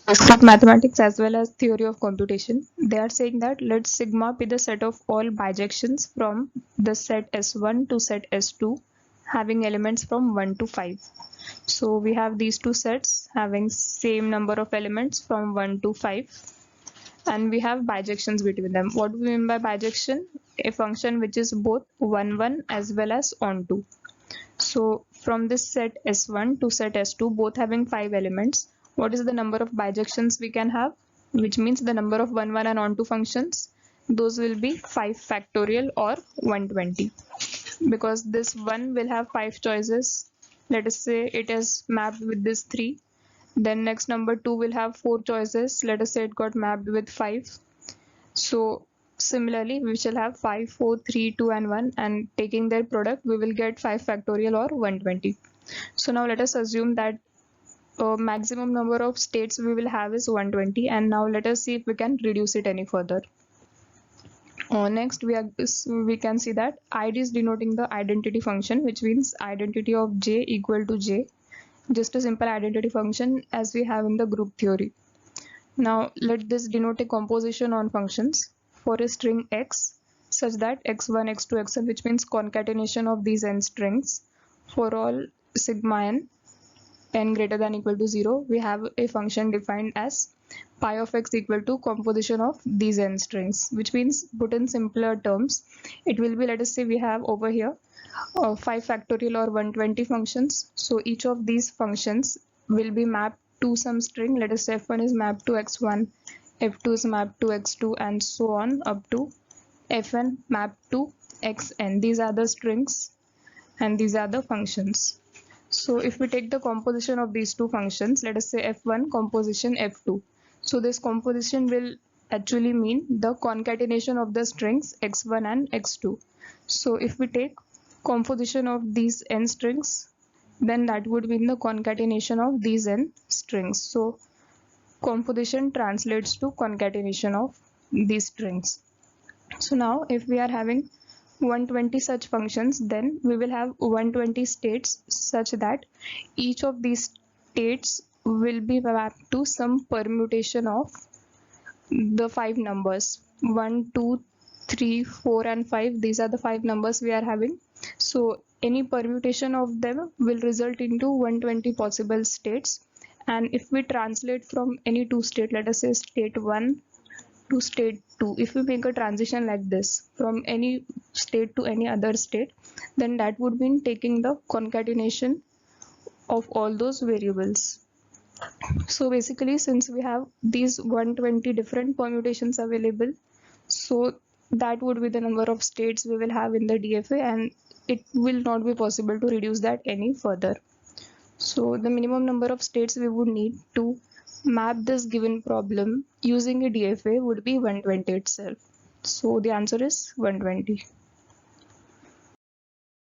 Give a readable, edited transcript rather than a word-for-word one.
discrete mathematics as well as theory of computation. They are saying that let sigma be the set of all bijections from the set S1 to set S2 having elements from 1 to 5. So we have these two sets having same number of elements from 1 to 5, and we have bijections between them. What do we mean by bijection? A function which is both 1 1 as well as onto. So from this set S1 to set S2, both having 5 elements, what is the number of bijections we can have? Which means the number of 1 1 and onto functions, those will be 5 factorial or 120, because this 1 will have 5 choices. Let us say it is mapped with this 3. Then next number 2 will have 4 choices. Let us say it got mapped with 5. So similarly, we shall have 5, 4, 3, 2 and 1, and taking their product, we will get 5 factorial or 120. So now let us assume that maximum number of states we will have is 120, and now let us see if we can reduce it any further. Next, we can see that id is denoting the identity function, which means identity of j equal to j. Just a simple identity function as we have in the group theory. Now let this denote a composition on functions for a string x such that x1, x2, xn, which means concatenation of these n strings for all sigma n greater than equal to 0. We have a function defined as pi of x equal to composition of these n strings, which means, put in simpler terms, it will be, let us say we have over here 5 factorial or 120 functions. So each of these functions will be mapped to some string. Let us say f1 is mapped to x1, f2 is mapped to x2, and so on up to fn mapped to xn. These are the strings and these are the functions. So if we take the composition of these two functions, let us say f1 composition f2. So this composition will actually mean the concatenation of the strings x1 and x2. So if we take composition of these n strings, then that would mean the concatenation of these n strings. So composition translates to concatenation of these strings. So now if we are having 120 such functions, then we will have 120 states such that each of these states will be mapped to some permutation of the 5 numbers 1, 2, 3, 4 and 5. These are the 5 numbers we are having. So any permutation of them will result into 120 possible states, and if we translate from any two state, let us say state 1 to state 2, if we make a transition like this from any state to any other state, then that would mean taking the concatenation of all those variables. So basically, since we have these 120 different permutations available, so that would be the number of states we will have in the DFA, and it will not be possible to reduce that any further. So the minimum number of states we would need to map this given problem using a DFA would be 120 itself. So the answer is 120.